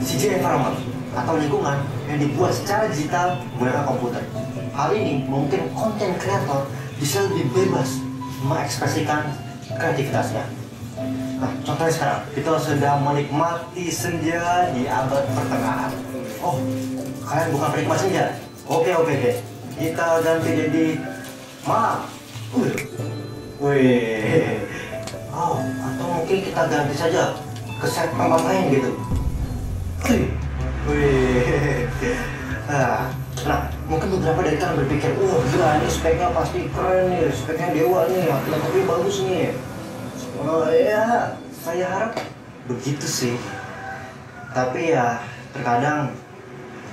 CG environment atau lingkungan yang dibuat secara digital menggunakan komputer. Hal ini mungkin konten kreator bisa lebih bebas mengekspresikan kreativitasnya. Nah, contohnya sekarang, kita sedang menikmati senja di abad pertengahan. Oh, kalian bukan penikmat senja? Oke. Kita ganti jadi malam. Wih. Oh, atau mungkin kita ganti saja ke set tempat lain gitu. Wih. Nah, mungkin beberapa dari kalian berpikir, gila ini speknya pasti keren nih, speknya dewa nih, tapi bagus nih. Oh ya, saya harap begitu sih. Tapi ya, terkadang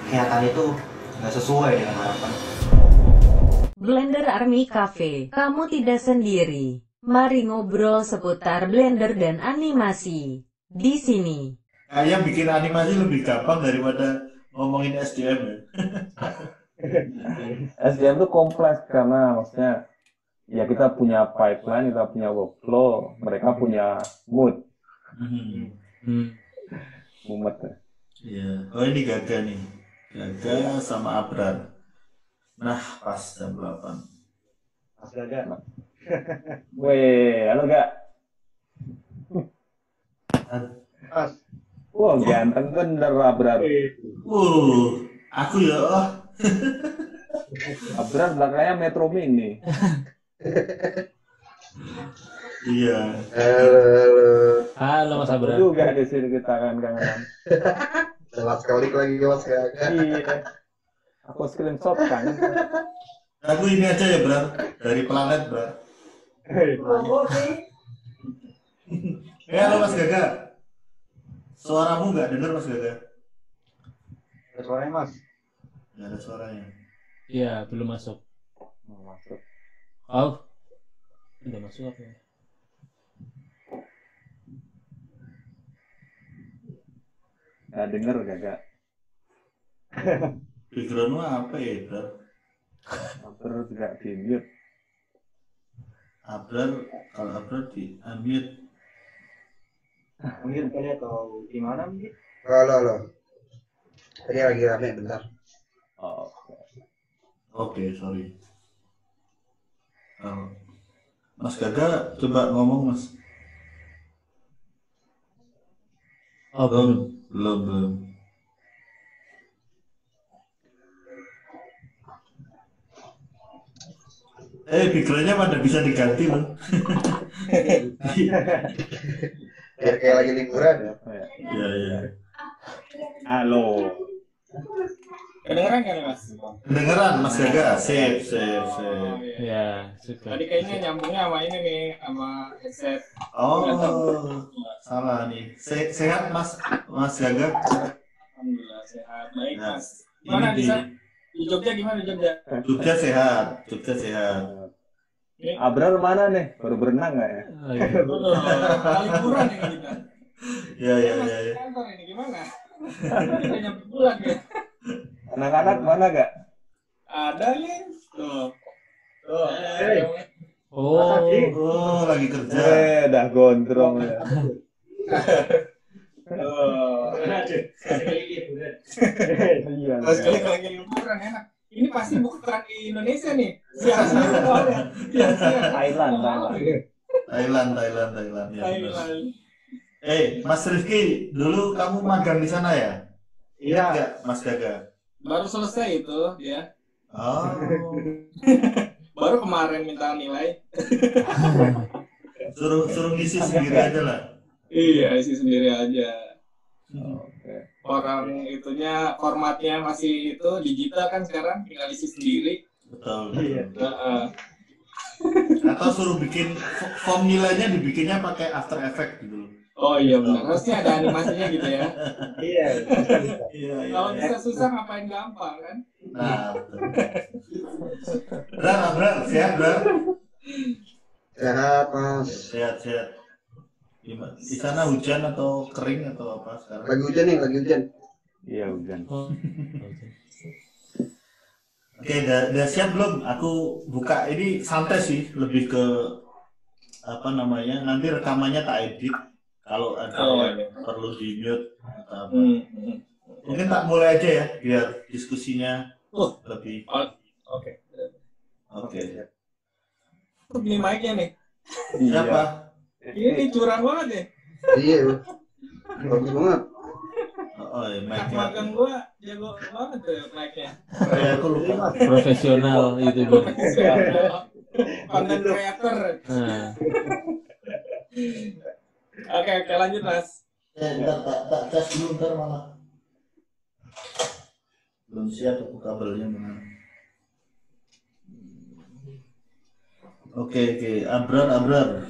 kenyataan itu nggak sesuai dengan harapan. Blender Army Cafe, kamu tidak sendiri. Mari ngobrol seputar Blender dan animasi di sini. Kayak bikin animasi lebih gampang daripada ngomongin SDM ya. SDM itu kompleks karena maksudnya ya kita punya pipeline, kita punya workflow, mereka punya mood. Mumet ya. Iya. Oh ini Gaga nih. Gaga sama Abrar. Nah pas jam 8. Mas Gaga. Weh, halo Gak? Mas. Wah, ganteng bener Abrar. Aku ya. Abrar belakangnya Metro Mini. Iya. Halo Mas Abrar. Juga di sini kita kangen-kangenan. Last kali lagi Mas Gaga. Iya. Aku screenshot kangen. Aku ini aja ya Brar. Dari planet Brar. Halo Mas Gaga. Suaramu nggak dengar Mas Gaga? Ada suaranya Mas. Nggak ada suaranya. Iya, belum masuk. Mau masuk. Oh, udah masuk apa ya? Nggak denger Gaga. Backgroundmu apa ya Brar? Abrar juga di mute. Abrar, kalau Abrar di unmute. Mungkin kalian atau gimana mungkin? Halo. Tadi lagi rame bentar. Oh, Oke, sorry. Mas Gaga, coba ngomong Mas. Oh, Belum. Backgroundnya pada bisa diganti loh. Biar kayak lagi liburan. apa ya? Iya. Halo. Kedengeran kan Mas? Kedengeran Mas Gaga, sip. ya, suka. Tadi kayaknya nyambungnya sama ini nih, sama headset. Oh, salah nih. Sehat Mas Gaga? Alhamdulillah sehat. Baik Nah, Mas. Gimana ini di Jogja gimana di Jogja? Jogja sehat. Abrar mana nih? Baru berenang nggak ya? Oh, iya. Liburan ini kita. Iya. Kantor ini gimana? Kita nyampe pulang ya. Anak-anak mana Gak? Ada nih. Tuh. Oh, lagi kerja. Udah gondrong ya. Iya. Sekali lagi liburan enak. Ini pasti bukan di Indonesia nih. Siang-siang soalnya. Thailand. Thailand. Ya, benar. Mas Rifki, dulu kamu magang di sana ya? Iya. Enggak, Mas Gaga. Baru selesai itu ya. Oh. Baru kemarin minta nilai. Suruh ngisi sendiri aja lah. Iya, isi sendiri aja. Oke. Orang itunya formatnya masih itu digital kan sekarang, tinggal isi sendiri. Betul. Iya. Atau suruh bikin form nilainya dibikinnya pakai After Effects gitu. Oh iya benar, harusnya ada animasinya gitu ya. Iya. Iya. Kalau bisa susah ngapain gampang kan? Nah, betul. Brar, sehat Brar? Sehat Mas. Sehat. Gimana? Di sana hujan atau kering atau apa sekarang? Lagi hujan nih, lagi hujan. Iya hujan. Oh. Oke, udah siap belum? Aku buka ini santai sih, lebih ke apa namanya? Nanti rekamannya tak edit Kalau ada yang iya. perlu di mute atau apa. Hmm. Mungkin tak mulai aja ya biar diskusinya Oh. lebih. Oke. Oke. Ini mic-nya nih. Siapa? Ini curang banget ya. Iya, bagus banget. Oh, ya, Anak mic-nya. magang gua jago banget tuh mic-nya. Aku lupa. Profesional YouTuber. Content creator. Nah, Oke, lanjut Mas. Ntar tak tes dulu ntar malah. Belum siap aku kabelnya mana. Oke, Abrar.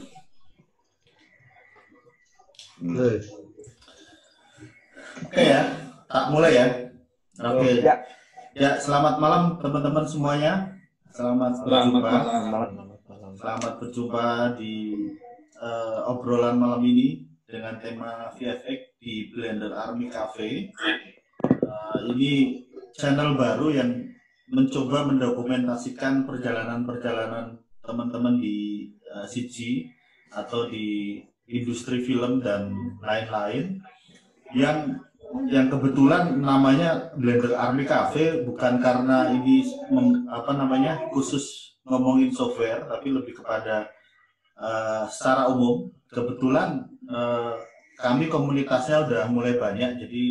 Oke ya, tak mulai ya. Oke. Ya, selamat malam teman-teman semuanya. Selamat berjumpa. Selamat berjumpa di obrolan malam ini dengan tema VFX di Blender Army Cafe. Ini channel baru yang mencoba mendokumentasikan perjalanan-perjalanan teman-teman di CG atau di industri film dan lain-lain yang kebetulan namanya Blender Army Cafe bukan karena ini khusus ngomongin software, tapi lebih kepada secara umum. Kebetulan kami komunitasnya udah mulai banyak, jadi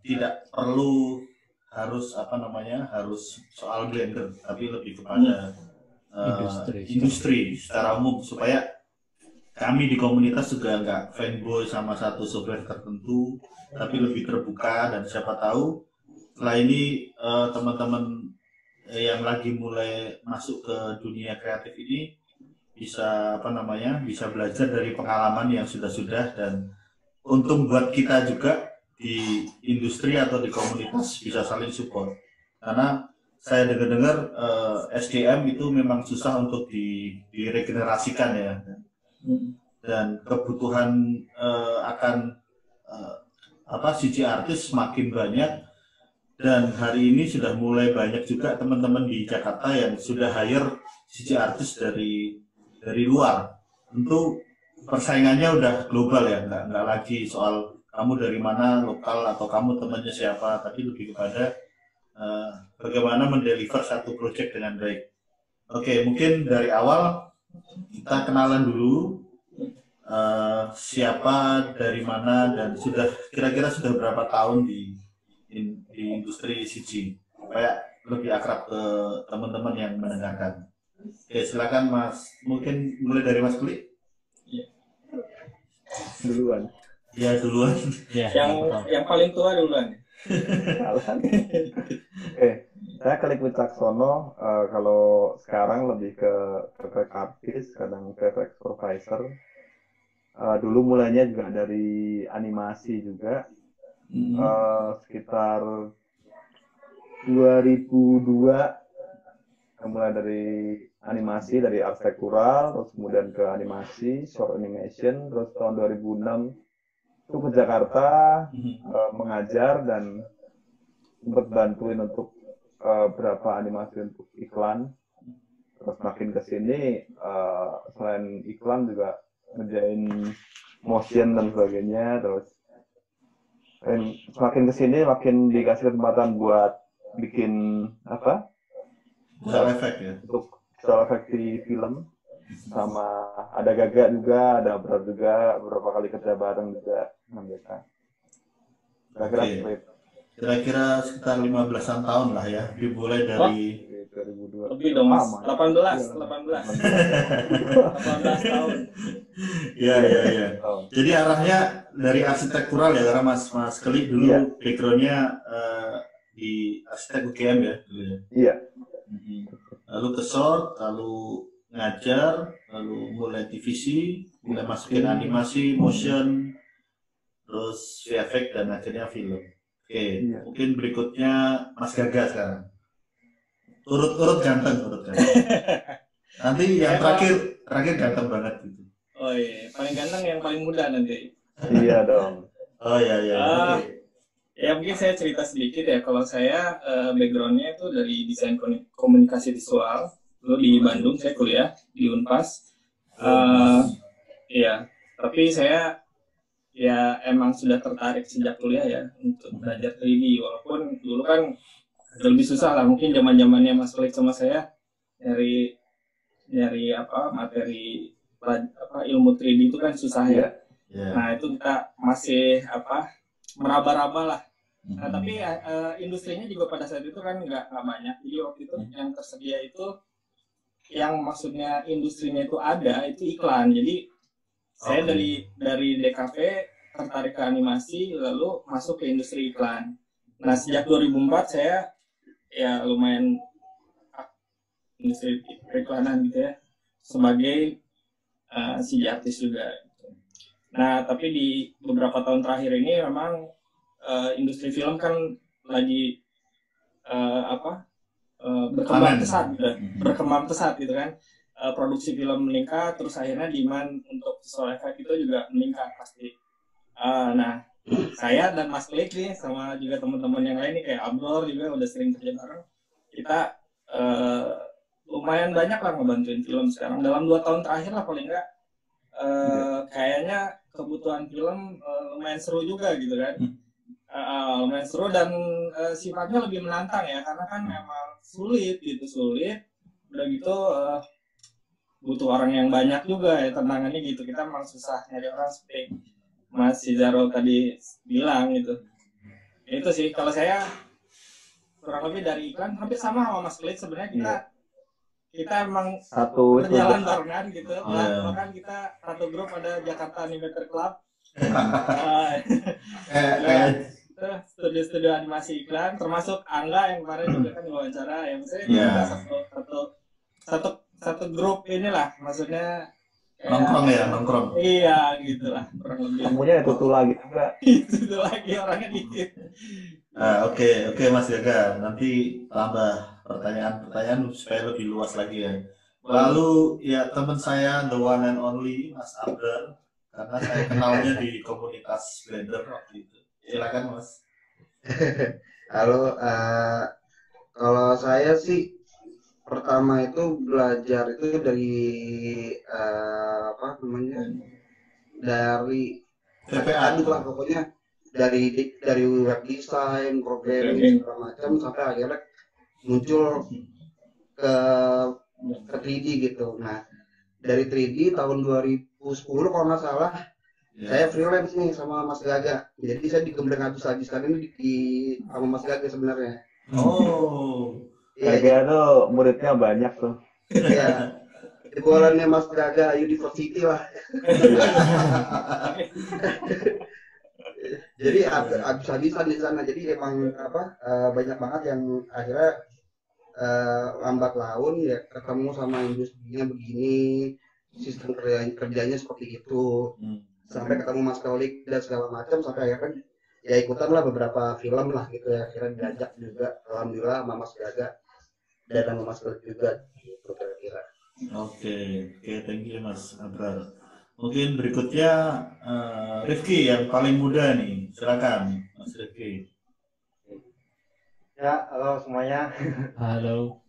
tidak perlu harus harus soal Blender, tapi lebih kepada industri secara umum, supaya kami di komunitas juga nggak fanboy sama satu software tertentu, tapi lebih terbuka. Dan siapa tahu setelah ini teman-teman yang lagi mulai masuk ke dunia kreatif ini bisa bisa belajar dari pengalaman yang sudah dan untung buat kita juga di industri atau di komunitas bisa saling support. Karena saya dengar SDM itu memang susah untuk diregenerasikan ya. Dan kebutuhan akan CG artis semakin banyak, dan hari ini sudah mulai banyak juga teman-teman di Jakarta yang sudah hire CG artis dari luar. Tentu persaingannya udah global ya, nggak lagi soal kamu dari mana, lokal atau kamu temannya siapa, tapi lebih kepada bagaimana mendeliver satu project dengan baik. Oke, mungkin dari awal kita kenalan dulu siapa, dari mana, dan kira-kira sudah berapa tahun di industri CG, supaya lebih akrab ke teman-teman yang mendengarkan. Oke, silakan Mas. Mungkin mulai dari Mas Kuli. Duluan. Ya, duluan. ya, Yang paling tua duluan. Saya Klik Wicaksono. Kalau sekarang lebih ke VFX artist, kadang VFX supervisor. Dulu mulainya juga dari animasi juga. Sekitar 2002 mulai dari animasi, dari arsitektural, terus kemudian ke animasi, short animation, terus tahun 2006 itu ke Jakarta mengajar dan sempat bantuin untuk berapa animasi untuk iklan. Terus makin ke sini selain iklan juga ngerjain motion dan sebagainya. Terus semakin ke sini makin dikasih kesempatan buat bikin visual effect ya, untuk visual effect di film. Sama ada Gaga juga, ada Abrar juga, beberapa kali kerja bareng juga dengan mereka. Kira-kira sekitar 15-an tahun lah ya, dimulai dari 2002. Lebih dong Mas, 18 tahun. Iya. Jadi arahnya dari arsitektural ya, karena Mas Keli dulu backgroundnya di arsitek UGM ya dulu ya. Iya. Lalu ke short, lalu ngajar, lalu mulai divisi, mulai masukin animasi, motion, terus VFX, dan akhirnya film. Oke, mungkin berikutnya Mas Gaga sekarang. Urut ganteng. Nanti yang terakhir ganteng banget gitu. Oh iya, paling ganteng yang paling muda nanti. Iya dong. Oh iya. Ya mungkin saya cerita sedikit ya. Kalau saya backgroundnya itu dari desain komunikasi visual. Lalu di Bandung saya kuliah di Unpas. Iya. Tapi saya ya emang sudah tertarik sejak kuliah ya untuk belajar 3D, walaupun dulu kan agak lebih susah lah, mungkin zaman-zamannya Mas Felix sama saya nyari materi ilmu 3D itu kan susah ya. Nah itu kita masih meraba-raba lah. Nah tapi industrinya juga pada saat itu kan nggak banyak. Jadi waktu itu yang tersedia itu, yang maksudnya industrinya itu ada, itu iklan. Jadi saya dari DKV tertarik ke animasi, lalu masuk ke industri iklan. Nah sejak 2004 saya ya lumayan industri periklanan gitu ya, sebagai CG artist juga. Nah tapi di beberapa tahun terakhir ini memang industri film kan lagi berkembang pesat gitu kan. Produksi film meningkat, terus akhirnya demand untuk visual effect itu juga meningkat pasti. Nah saya dan Mas Felix nih sama juga teman-teman yang lain nih kayak Abdor juga udah sering kerja bareng, kita lumayan banyak lah ngebantuin film sekarang dalam 2 tahun terakhir lah paling enggak. Kayaknya kebutuhan film lumayan seru juga gitu kan. Lumayan seru dan sifatnya lebih menantang ya, karena kan memang sulit udah gitu butuh orang yang banyak juga ya tantangannya gitu. Kita memang susah nyari orang seperti Mas Cizaro tadi bilang gitu. Itu sih kalau saya kurang lebih dari iklan hampir sama Mas Felix sebenarnya. Kita emang berjalan barengan gitu. Bahkan kita satu grup ada Jakarta Animator Club. Studio animasi iklan, termasuk Angga yang kemarin juga kan wawancara, yang misalnya satu grup inilah, maksudnya nongkrong. Iya gitulah kurang lebih. Kemudian itu lagi juga. Itu lagi orangnya dikit. Oke Mas Gaga, nanti tambah pertanyaan supaya lebih luas lagi ya. Lalu ya teman saya the one and only Mas Abdar, karena saya kenalnya di komunitas Blender waktu itu. Silakan Mas. Halo, kalau saya sih pertama itu belajar itu dari dari PPA lah pokoknya, dari web design, programming segala macam, sampai akhirnya muncul ke 3D gitu. Nah dari 3D tahun 2010 kalau nggak salah, saya freelance nih sama Mas Gaga. Jadi saya digembleng habis-habisan ini sama Mas Gaga sebenarnya. Gaga tuh muridnya banyak tuh. Iya. Jebolannya Mas Gaga University lah. Jadi habis-habisan di sana. Jadi emang banyak banget yang akhirnya lambat laun ya ketemu sama industrinya begini, sistem kerjanya seperti itu. Sampai ketemu Mas Felix dan segala macam, sampai akhirnya ya ikutan lah beberapa film lah gitu ya, akhirnya diajak juga alhamdulillah sama Mas Gaga dan sama Mas Felix juga gitu kira-kira. Oke, thank you Mas Abrar. Mungkin berikutnya Rifki yang paling muda nih, silakan Mas Rifki. Ya, halo semuanya. Halo.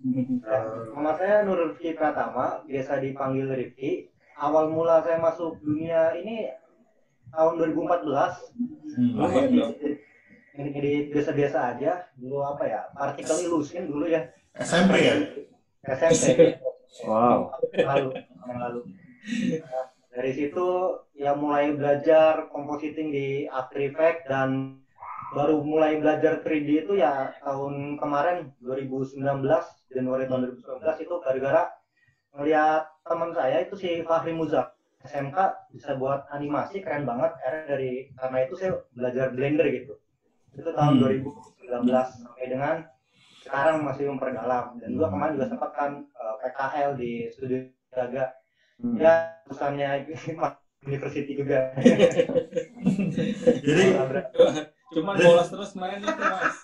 Nama saya Nur Rifki Pratama, biasa dipanggil Rifki. Awal mula saya masuk dunia ini tahun 2014. Ini biasa-biasa aja. Dulu Particle Illusion dulu ya. SMP ya? SMP. Wow. Lalu. Dari situ ya mulai belajar compositing di After Effects, dan baru mulai belajar 3D itu ya tahun kemarin 2019, Januari tahun 2019 itu gara-gara ngeliat teman saya itu si Fahri Muzak SMK bisa buat animasi keren banget. Karena itu saya belajar Blender gitu. Itu tahun 2019 sampai dengan sekarang masih memperdalam. Dan juga kemarin juga sempat kan PKL di studio Gaga. Ya urusannya University juga. Jadi Cuman bolos terus kemarin itu Mas.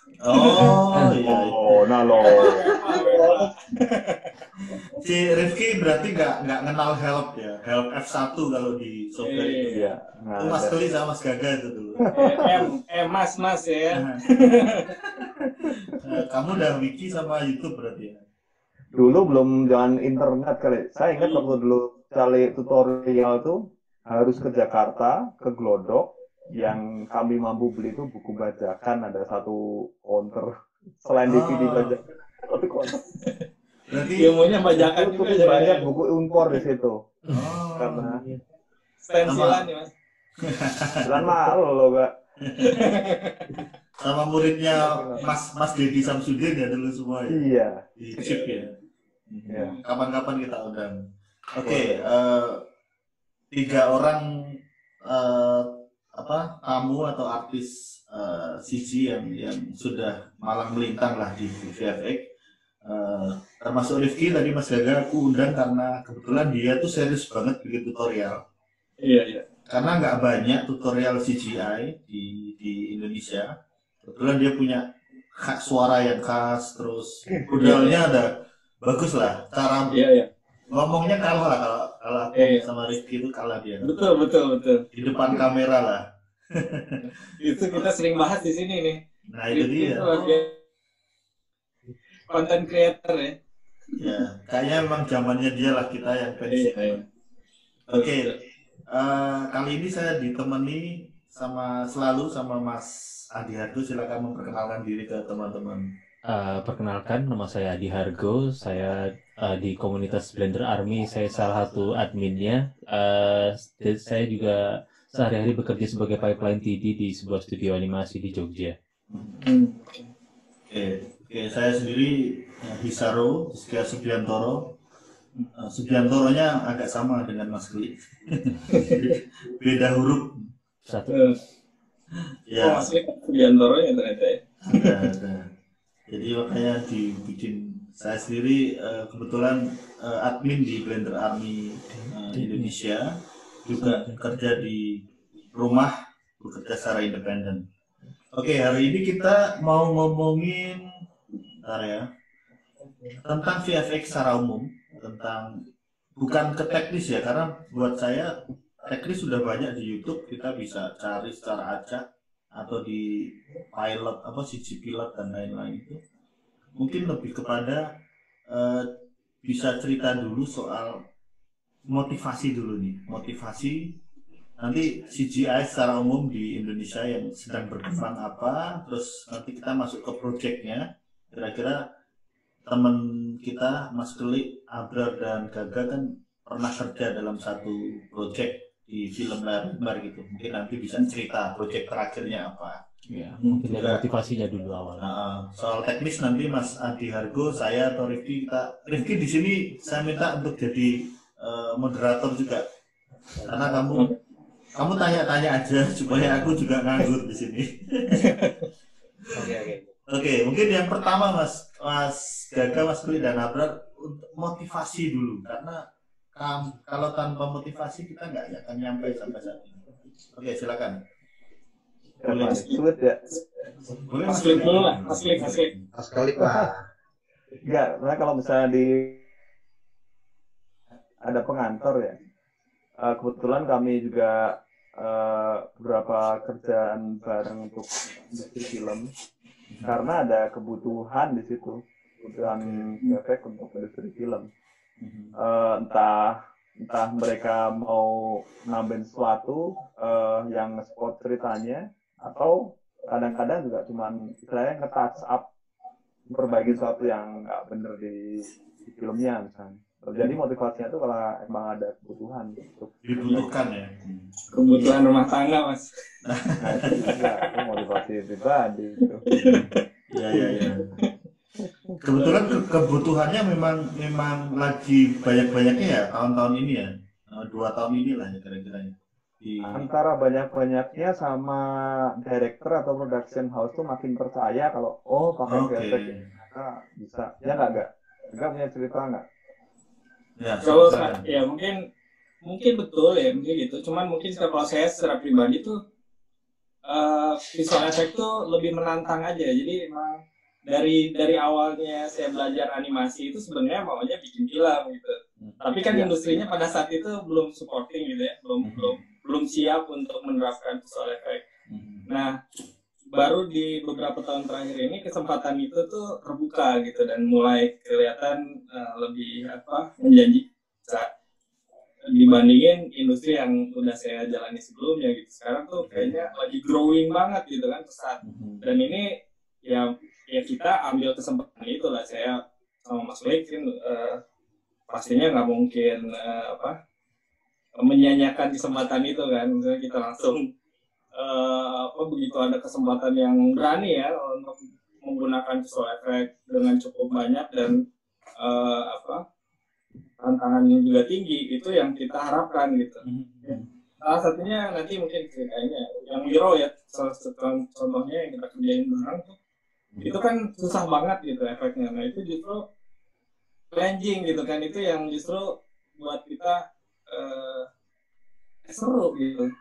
Si Rifki berarti nggak kenal help ya, help F1 kalau di software itu. Iya. Itu Mas Keli sama Mas Gaga itu dulu. Mas ya. Kamu udah wiki sama YouTube berarti ya? Dulu belum jalan internet kali. Saya ingat waktu dulu cari tutorial tuh harus ke Jakarta, ke Glodok. Yang kami mampu beli itu buku bajakan, ada satu counter. Selain DVD bajakan, satu counter. Berarti ilmunya bajakan juga cukup banyak buku impor di situ. Karena stensilan ya Mas. Jangan malu loh Kak. Sama muridnya Mas Dedi Samsudin ya dulu semua ya. Iya. Di chip ya. Iya. Kapan-kapan kita undang. Oke, 3 orang tamu atau artis CG yang sudah malang melintang lah di VFX. Termasuk Rifki tadi Mas Gaga aku undang karena kebetulan dia tuh serius banget bikin tutorial. Iya. Karena nggak banyak tutorial CGI di Indonesia. Kebetulan dia punya hak suara yang khas, terus modalnya ada bagus lah. Cara ngomongnya kalah lah kalau aku sama Rifki itu kalah dia. Betul. Di depan kamera lah. Itu kita sering bahas di sini nih. Nah itu dia. Content creator ya. Ya, kayaknya memang zamannya dia lah kita yang pensiun. Oke, kali ini saya ditemani selalu sama Mas Adi Hargo. Silakan memperkenalkan diri ke teman-teman. Perkenalkan, nama saya Adi Hargo. Saya di komunitas Blender Army. Saya salah satu adminnya. Saya juga sehari-hari bekerja sebagai pipeline TD di sebuah studio animasi di Jogja. Oke, saya sendiri Hisaro Subiantoro. Subiantoronya agak sama dengan Mas Kli. Beda huruf. Satu. Ya. Mas Kli Subiantoro ya ternyata ya. Ada. Jadi makanya dibikin. Saya sendiri kebetulan admin di Blender Army Indonesia, juga kerja di rumah, bekerja secara independen. Oke, hari ini kita mau ngomongin tentang VFX secara umum, bukan ke teknis ya, karena buat saya teknis sudah banyak di YouTube, kita bisa cari secara acak atau di pilot CG pilot dan lain-lain itu. Mungkin lebih kepada bisa cerita dulu soal motivasi dulu nih, nanti CGI secara umum di Indonesia yang sedang berkembang apa, terus nanti kita masuk ke projectnya. Kira-kira teman kita Mas Kli, Abrar dan Gaga kan pernah kerja dalam satu project di film layar lebar gitu. Mungkin nanti bisa cerita project terakhirnya apa. Ya, mungkin dari motivasinya dulu awal. Soal teknis nanti Mas Adi Hargo, saya atau Rifki di sini saya minta untuk jadi moderator juga, karena kamu tanya-tanya aja supaya aku juga nganggur di sini. Oke, mungkin yang pertama Mas Gaga, Mas Kli dan Abrar, untuk motivasi dulu, karena kalau tanpa motivasi kita nggak akan nyampe sampai saat ini. Oke, silakan. Sulit ya. Boleh Mas Kli dulu lah, Mas Kli lah. Enggak, karena kalau misalnya ada pengantor ya. Kebetulan kami juga beberapa kerjaan bareng untuk industri film, karena ada kebutuhan di situ, kebutuhan efek untuk industri film. Entah mereka mau nambahin sesuatu yang spot ceritanya, atau kadang-kadang juga cuman istilahnya nge-touch up, memperbaiki sesuatu yang nggak bener di filmnya misalnya. Jadi motivasinya itu kalau emang ada kebutuhan untuk dibutuhkan ya. Kebutuhan rumah tangga Mas. Nah itu juga itu motivasi pribadi itu. Ya. Kebetulan kebutuhannya memang lagi banyak-banyaknya ya tahun-tahun ini ya. 2 tahun inilah ya kira-kira. Antara banyak-banyaknya sama director atau production house tuh makin percaya kalau pakai VFX bisa. Ya nggak punya cerita nggak? Ya, kalau ya mungkin betul ya, mungkin gitu. Cuman mungkin kalau saya secara pribadi tuh visual effect tuh lebih menantang aja. Jadi emang dari awalnya saya belajar animasi itu sebenarnya maunya bikin film gitu. Tapi kan industrinya pada saat itu belum supporting gitu ya, belum siap untuk menerapkan visual effect. Nah, baru di beberapa tahun terakhir ini kesempatan itu tuh terbuka gitu dan mulai kelihatan lebih menjanjikan. dibandingin industri yang udah saya jalani sebelumnya gitu. Sekarang tuh kayaknya lagi growing banget gitu kan, pesat. Dan ini ya kita ambil kesempatan itu lah. Saya sama Mas Lik kan pastinya nggak mungkin menyanyiakan kesempatan itu kan. Misalnya kita langsung begitu ada kesempatan yang berani ya untuk menggunakan visual effect dengan cukup banyak dan tantangannya juga tinggi, itu yang kita harapkan gitu. Salah satunya nanti mungkin kayaknya yang Miro ya, salah satu contohnya yang kita kerjain bareng tuh, itu kan susah banget gitu efeknya. Nah itu justru challenging gitu kan, itu yang justru buat kita seru gitu.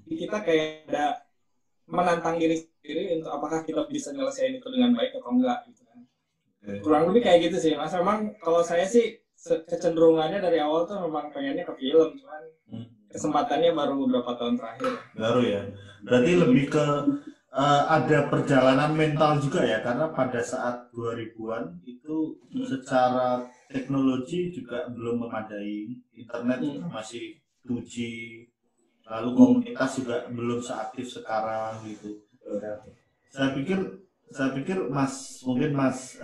Kita kayak ada menantang diri sendiri untuk apakah kita bisa nyelesain itu dengan baik atau enggak gitu kan. Kurang lebih kayak gitu sih Mas. Memang kalau saya sih kecenderungannya dari awal tuh memang pengennya ke film, cuman kesempatannya baru beberapa tahun terakhir. Baru ya. Berarti lebih ke ada perjalanan mental juga ya, karena pada saat 2000-an itu secara teknologi juga belum memadai, internet masih 2G, lalu komunitas juga belum seaktif sekarang gitu. Saya pikir mungkin Mas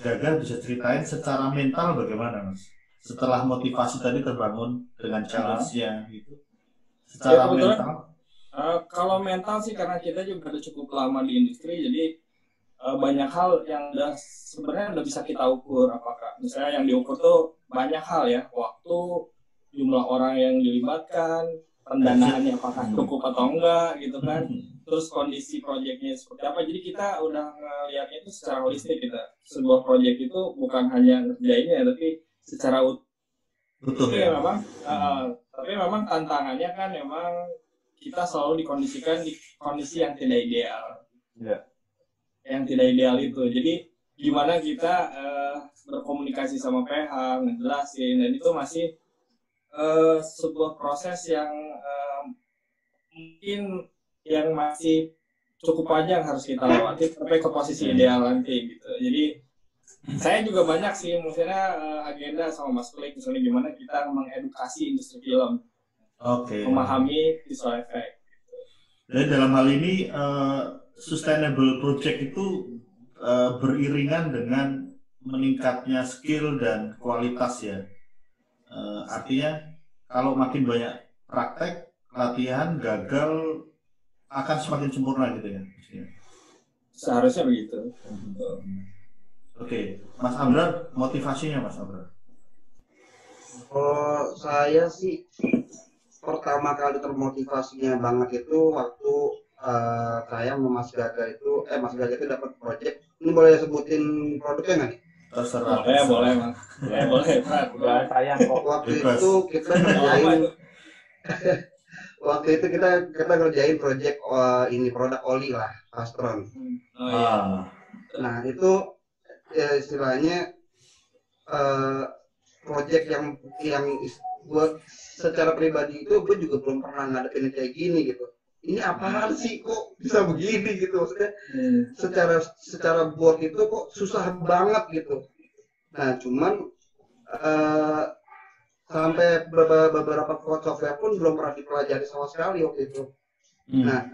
Gaga bisa ceritain secara mental bagaimana Mas setelah motivasi tadi terbangun dengan challenge-nya gitu. Secara mental. Kalau mental sih karena kita juga udah cukup lama di industri, jadi banyak hal yang sebenarnya udah bisa kita ukur. Apakah misalnya yang diukur tuh banyak hal ya, waktu, jumlah orang yang dilibatkan, pendanaannya apakah cukup atau enggak gitu kan, terus kondisi proyeknya seperti apa. Jadi kita udah ngeliatnya itu secara holistik. Kita sebuah proyek itu bukan hanya ngerjainnya tapi secara utuh ya. Tapi memang tantangannya kan memang kita selalu dikondisikan di kondisi yang tidak ideal. Yang tidak ideal itu. Jadi gimana kita berkomunikasi sama PH, ngejelasin, dan itu masih sebuah proses yang mungkin yang masih cukup panjang harus kita lewati sampai ke posisi ideal nanti gitu. Jadi saya juga banyak sih misalnya agenda sama Mas Klik, misalnya gimana kita mengedukasi industri film, memahami visual effect. Jadi dalam hal ini sustainable project itu beriringan dengan meningkatnya skill dan kualitas ya. Artinya kalau makin banyak praktek, latihan, gagal akan semakin sempurna gitu ya. Seharusnya begitu. Oke, Mas Abrar, motivasinya Mas Abrar? Saya sih pertama kali termotivasinya banget itu waktu saya sama Mas Gaga itu dapat project. Ini boleh sebutin produknya nggak nih? Terserah. Boleh Mas. Boleh. Sayang kok. Waktu itu kita ngerjain kita ngerjain project ini produk oli lah, Astron. Nah itu istilahnya project yang buat secara pribadi itu gue juga belum pernah ngadepin kayak gini gitu. Ini apaan sih kok bisa begini gitu, maksudnya secara board itu kok susah banget gitu. Nah cuman sampai beberapa code software pun belum pernah dipelajari sama sekali waktu itu. Nah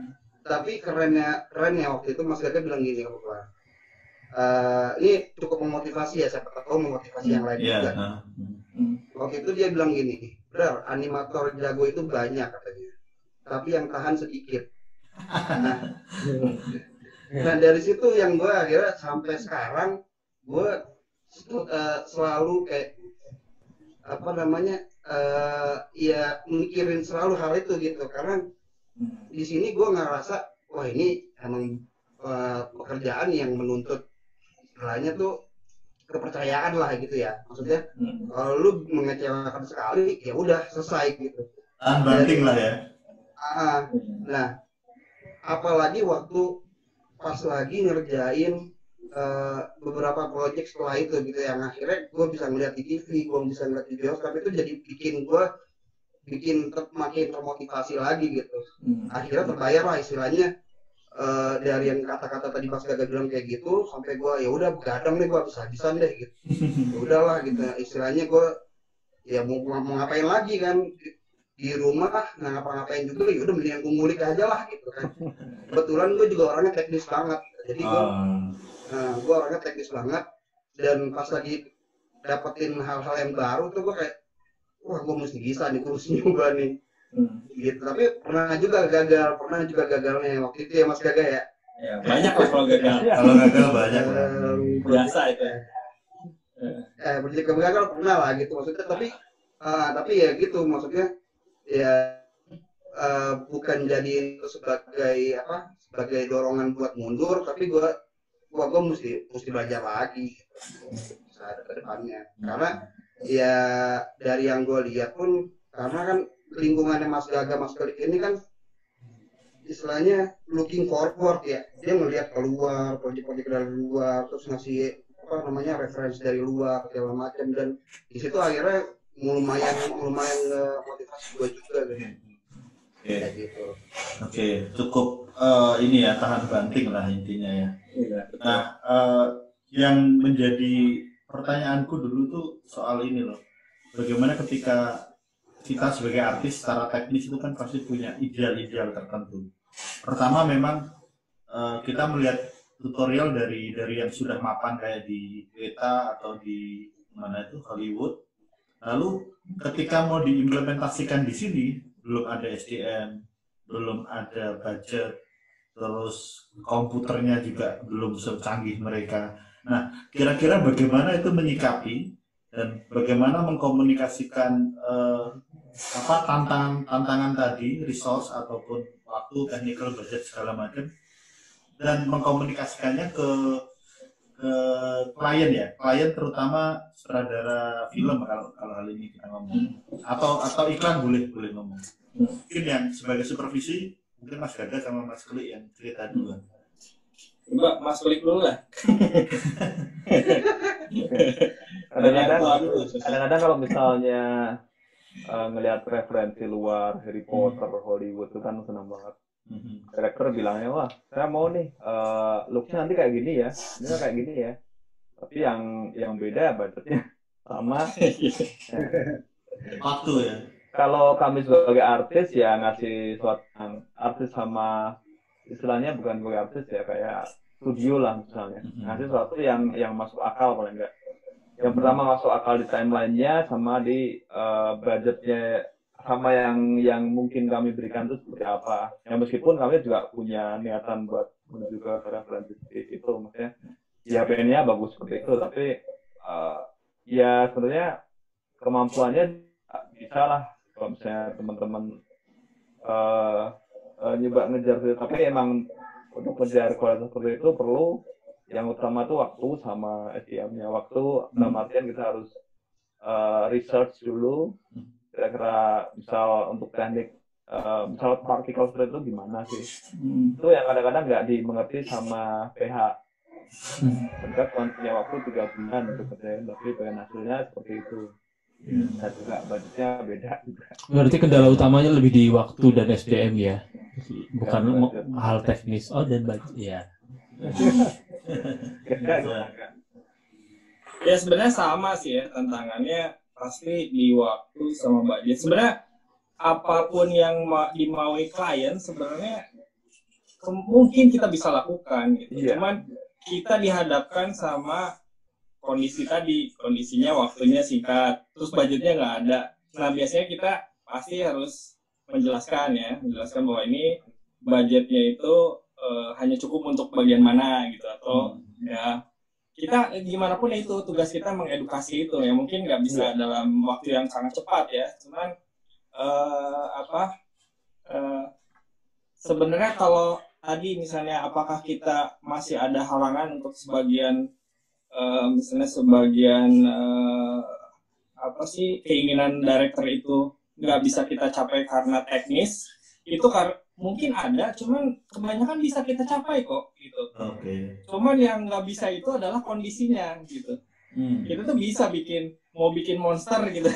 tapi kerennya waktu itu Mas Gaga bilang gini ke gue, ini cukup memotivasi ya, siapa tahu memotivasi yang lain juga. Waktu itu dia bilang gini, "Bro, animator jago itu banyak," katanya, "tapi yang tahan sedikit." Nah dari situ yang gue akhirnya sampai sekarang gue selalu kayak ya mikirin selalu hal itu gitu, karena di sini gue ngerasa wah ini emang pekerjaan yang menuntut istilahnya tuh kepercayaan lah gitu ya, maksudnya kalau lu mengecewakan sekali ya udah selesai gitu. Banting lah ya. Nah apalagi waktu pas lagi ngerjain beberapa proyek setelah itu gitu, yang akhirnya gue bisa ngeliat di TV, gue bisa ngeliat di bioskop, itu jadi bikin makin termotivasi lagi gitu. Akhirnya terbayar lah istilahnya, dari yang kata-kata tadi Mas Gaga bilang kayak gitu sampai gue ya udah begadang nih, gue habis-habisan deh gitu. Ya udahlah gitu istilahnya, gue ya mau ngapain lagi kan, di rumah nggak ngapa-ngapain juga, ya udah mendingan gue ngulik aja lah gitu kan. Kebetulan gue juga orangnya teknis banget, jadi gue orangnya teknis banget, dan pas lagi dapetin hal-hal yang baru tuh gue kayak, wah gue mesti bisa nih kursi juga nih. Gitu. Tapi pernah juga gagalnya waktu itu ya Mas Gaga ya. Ya, banyak lah kalau gagal. Kalau gagal banyak lah. Biasa itu. Berjika gagal pernah lah gitu maksudnya, tapi ya gitu maksudnya ya bukan jadi sebagai dorongan buat mundur, tapi gue mesti belajar lagi saat ke depannya. Karena ya dari yang gue lihat pun, karena kan lingkungannya Mas Gaga, Mas Klik ini kan istilahnya looking forward ya, dia melihat keluar, proyek-proyek dari luar, terus ngasih referensi dari luar segala macam, dan di situ akhirnya lumayan motivasi gue juga gitu. Oke, cukup ini ya, tahan banting lah intinya ya. Nah, yang menjadi pertanyaanku dulu tuh soal ini loh, bagaimana ketika kita sebagai artis secara teknis itu kan pasti punya ideal-ideal tertentu. Pertama memang kita melihat tutorial dari yang sudah mapan kayak di Weta atau di mana itu Hollywood. Lalu ketika mau diimplementasikan di sini belum ada SDM, belum ada budget, terus komputernya juga belum secanggih mereka. Nah, kira-kira bagaimana itu menyikapi dan bagaimana mengkomunikasikan tantangan tadi, resource ataupun waktu, technical, budget segala macam, dan mengkomunikasikannya ke klien ya, klien terutama sutradara film kalau hal ini kita ngomong, atau iklan boleh ngomong. Mungkin yang sebagai supervisi mungkin Mas Gaga sama Mas Klik yang cerita dulu. Coba Mas Klik dulu lah. Kadang-kadang kalau misalnya ngelihat referensi luar, Harry Potter, Hollywood itu kan senang banget. Director bilangnya, wah saya mau nih looknya nanti kayak gini ya, ini kayak gini ya. Tapi yang beda budgetnya sama. Waktu ya. Kalau kami sebagai artis ya ngasih suatu artis sama istilahnya bukan sebagai artis ya, kayak studio lah misalnya, ngasih sesuatu yang masuk akal paling enggak. Yang pertama masuk akal di timeline-nya sama di budgetnya, sama yang mungkin kami berikan itu seperti apa. Yang meskipun kami juga punya niatan buat menuju ke referensi itu, maksudnya ya pengennya bagus seperti itu, tapi ya sebenarnya kemampuannya bisa lah kalau misalnya teman-teman nyoba ngejar itu. Tapi emang untuk ngejar kualitas seperti itu perlu yang utama tuh waktu sama SDM-nya. Waktu dalam artian kita harus research dulu kira-kira misal untuk teknik misal partikel seperti itu gimana sih, itu yang kadang-kadang nggak dimengerti sama PH. Mereka cuma punya waktu 3 bulan untuk kerjain, tapi pengen hasilnya seperti itu. Dan juga budgetnya beda juga. Berarti kendala utamanya lebih di waktu dan SDM ya, bukan hal teknis. Oh, dan budget ya. Ya sebenarnya sama sih ya, tantangannya pasti di waktu sama budget. Sebenarnya apapun yang dimaui klien sebenarnya mungkin kita bisa lakukan gitu. Cuman kita dihadapkan sama kondisi tadi, kondisinya waktunya singkat, terus budgetnya nggak ada. Nah biasanya kita pasti harus menjelaskan bahwa ini budgetnya itu hanya cukup untuk bagian mana gitu, atau ya kita gimana pun itu tugas kita mengedukasi itu ya, mungkin nggak bisa dalam waktu yang sangat cepat ya, cuman sebenarnya kalau tadi misalnya apakah kita masih ada halangan untuk sebagian misalnya sebagian keinginan director itu nggak bisa kita capai karena teknis, itu mungkin ada, cuman kebanyakan bisa kita capai kok gitu. Cuman yang nggak bisa itu adalah kondisinya gitu. Kita tuh bisa mau bikin monster gitu,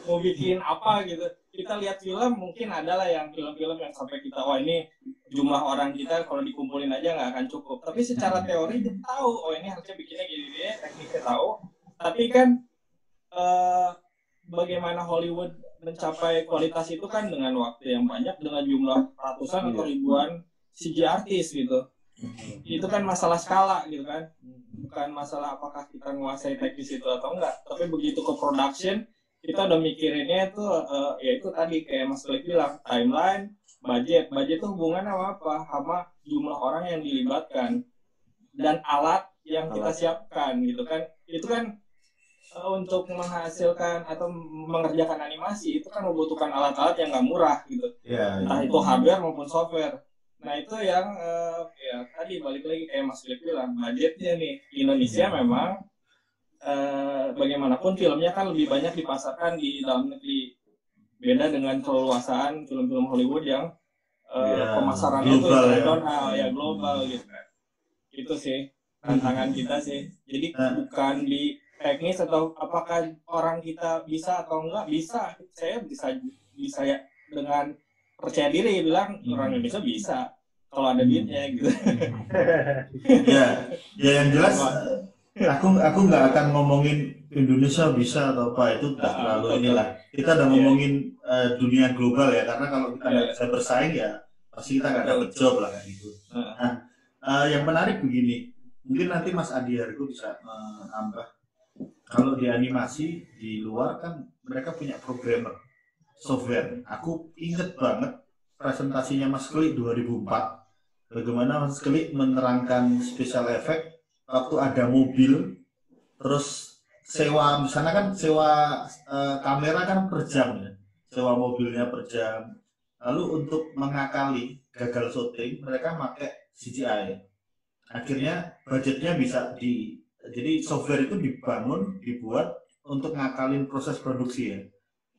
mau bikin apa gitu. Kita lihat film mungkin adalah yang film-film yang sampai kita, wah ini jumlah orang kita kalau dikumpulin aja nggak akan cukup. Tapi secara teori kita tahu, oh ini harusnya bikinnya gini, tekniknya tahu. Tapi kan bagaimana Hollywood mencapai kualitas itu kan dengan waktu yang banyak, dengan jumlah ratusan atau ribuan CG artis gitu. Itu kan masalah skala gitu kan, bukan masalah apakah kita menguasai teknis itu atau enggak. Tapi begitu ke production, kita udah mikirinnya itu ya itu tadi kayak Mas Klik bilang, timeline, budget itu hubungannya apa? Sama jumlah orang yang dilibatkan dan alat yang kita siapkan gitu kan. Itu kan untuk menghasilkan atau mengerjakan animasi itu kan membutuhkan alat-alat yang nggak murah gitu, entah itu hardware maupun software. Nah itu yang ya tadi balik lagi kayak Mas Philip bilang, budgetnya nih Indonesia memang bagaimanapun filmnya kan lebih banyak dipasarkan di dalam negeri, beda dengan keleluasaan film-film Hollywood yang pemasaran itu internasional ya global gitu kan. Itu sih tantangan kita sih. Jadi bukan di teknis atau apakah orang kita bisa atau enggak, bisa. Saya bisa ya dengan percaya diri bilang orang Indonesia bisa kalau ada duitnya gitu. ya yang jelas aku nggak akan ngomongin Indonesia bisa atau apa, itu nggak terlalu inilah. Kita udah ngomongin dunia global ya, karena kalau kita nggak bisa bersaing ya pasti kita nggak dapat job lah kayak gitu. Nah, yang menarik begini, mungkin nanti Mas Adi Hargo bisa menambah. Kalau di animasi di luar kan mereka punya programmer software. Aku inget banget presentasinya Mas Klik 2004. Bagaimana Mas Klik menerangkan special effect waktu ada mobil, terus sewa, di sana kan sewa kamera kan per jam ya, sewa mobilnya per jam. Lalu untuk mengakali gagal syuting mereka pakai CGI. Akhirnya budgetnya bisa jadi software itu dibuat untuk ngakalin proses produksi ya.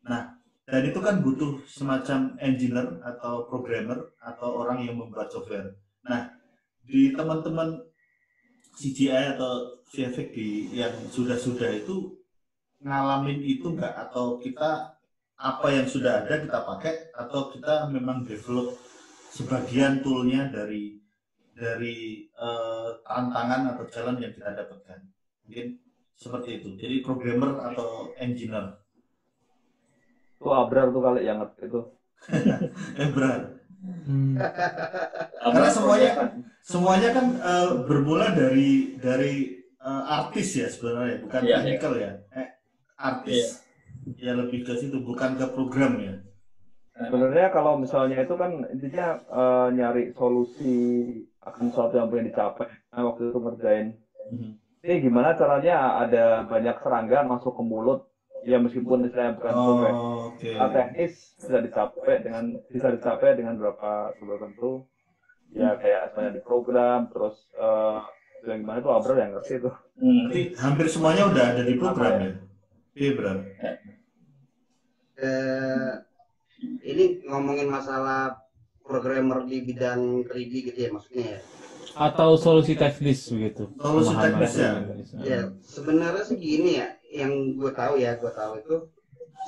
Nah, dan itu kan butuh semacam engineer atau programmer atau orang yang membuat software. Nah, di teman-teman CGI atau VFX yang sudah itu ngalamin itu enggak, atau kita apa yang sudah ada kita pakai, atau kita memang develop sebagian toolnya dari tantangan atau challenge yang kita dapatkan. Mungkin seperti itu. Jadi programmer atau engineer. Tuh Abrar tuh kali yang ngerti itu. Abrar. Karena semuanya kan bermula dari artis ya sebenarnya, bukan technical ya. Artis ya lebih ke situ, bukan ke program ya. Sebenarnya kalau misalnya itu kan intinya nyari solusi akan sesuatu yang pengen dicapai. Nah, waktu itu ngerjain ini gimana caranya ada banyak serangga masuk ke mulut, ya meskipun saya bukan program. Teknis bisa dicapai dengan berapa tertentu. Ya kayak misalnya di program, terus yang gimana itu Abrar yang ngerti itu. Jadi hampir semuanya udah ada di program ya. Iya benar. Ini ngomongin masalah programmer di bidang 3D gitu ya maksudnya ya? Atau solusi teknis begitu? Solusi teknis ya? Ya sebenarnya sih gini ya, yang gue tahu itu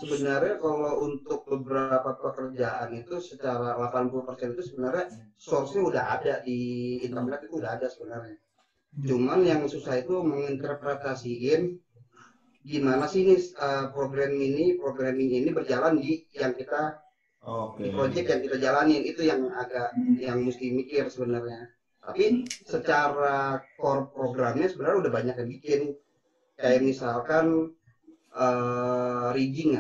sebenarnya kalau untuk beberapa pekerjaan itu secara 80% itu sebenarnya source-nya udah ada di internet, itu udah ada sebenarnya. Cuman yang susah itu menginterpretasiin gimana sih ini programming ini berjalan di yang kita di project yang kita jalanin, itu yang agak yang mesti mikir sebenarnya. Tapi secara core programnya sebenarnya udah banyak yang bikin, kayak misalkan rigging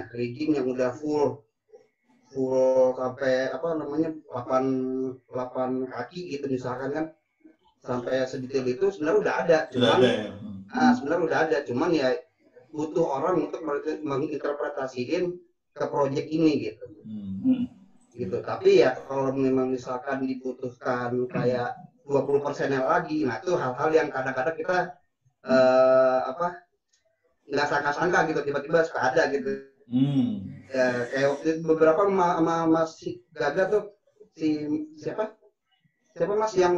yang udah full sampai 8 kaki gitu misalkan kan, sampai sedetail itu sebenarnya udah ada, cuman ya butuh orang untuk menginterpretasiin ke project ini gitu. Gitu. Tapi ya kalau memang misalkan dibutuhkan kayak 20%-nya lagi, nah itu hal-hal yang kadang-kadang kita nggak sangka-sangka gitu, tiba-tiba suka ada gitu. Ya, kayak waktu itu beberapa masih gagal tuh siapa mas yang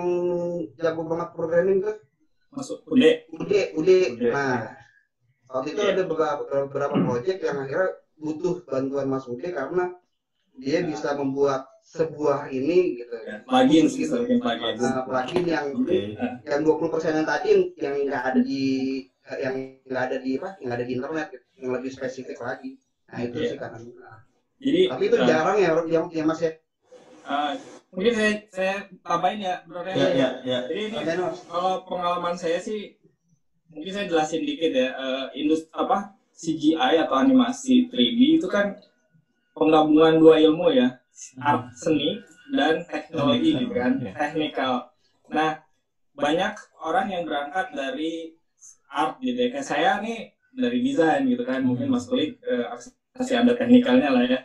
jago banget programming tuh? Masuk Ude. Nah, waktu itu ada beberapa project yang akhirnya butuh bantuan Mas Ude karena dia bisa membuat sebuah ini gitu. Plugin gitu. Plugin yang 20% yang tadi yang nggak ada di internet gitu, yang lebih spesifik lagi. Nah itu sih kan. Jadi tapi itu jarang ya Mas ya. Mungkin saya tambahin ya, Bro Ren. Ya. Jadi ini kalau pengalaman saya sih, mungkin saya jelasin dikit ya. CGI atau animasi 3D itu kan penggabungan dua ilmu ya, art seni dan teknologi gitu kan, teknikal. Nah, banyak orang yang berangkat dari art gitu ya. Kayak saya nih dari desain gitu kan, mungkin Mas Kulik masih ada teknikalnya lah ya.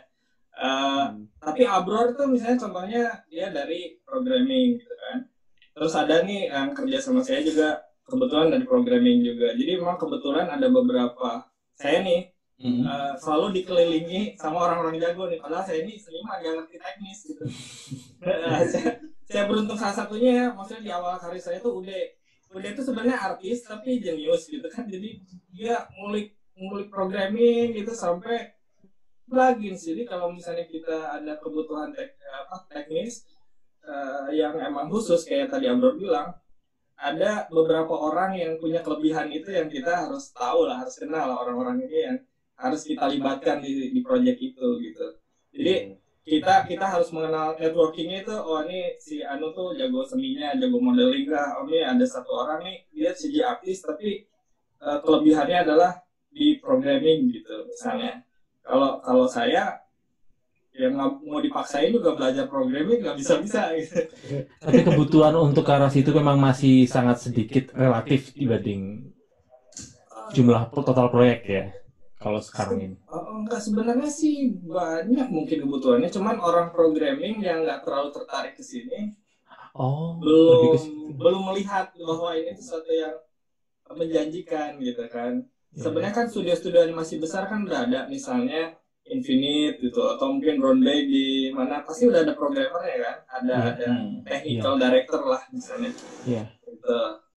Tapi Abror tuh misalnya contohnya dia dari programming gitu kan. Terus ada nih yang kerja sama saya juga kebetulan dari programming juga. Jadi memang kebetulan ada beberapa saya nih selalu dikelilingi sama orang-orang jago nih. Padahal saya ini seniman gak ngerti teknis gitu. saya beruntung salah satunya ya, maksudnya di awal karir saya tuh Ude itu sebenarnya artis tapi jenius gitu kan. Jadi dia ngulik programming gitu sampai plugins. Jadi kalau misalnya kita ada kebutuhan teknis yang emang khusus kayak tadi Abror bilang, ada beberapa orang yang punya kelebihan itu yang kita harus tahu lah, harus kenal orang-orang ini yang harus kita libatkan di project itu gitu. Jadi kita harus mengenal networkingnya itu. Oh ini si Anu tuh jago seninya, jago modeling kah? Oh ini ada satu orang nih dia CG artis tapi kelebihannya adalah di programming gitu misalnya. Kalau saya yang mau dipaksain juga belajar programming nggak bisa gitu. Tapi kebutuhan untuk ke arah situ memang masih sangat sedikit relatif dibanding jumlah total proyek ya. Kalau sekarang ini. Enggak, sebenarnya sih banyak mungkin kebutuhannya. Cuman orang programming yang nggak terlalu tertarik ke sini. Belum melihat bahwa ini sesuatu yang menjanjikan gitu kan. Sebenarnya kan studio-studio animasi besar kan udah ada, misalnya Infinite gitu, atau mungkin Brownback di mana pasti udah ada programmernya kan, ada technical director lah misalnya. Gitu.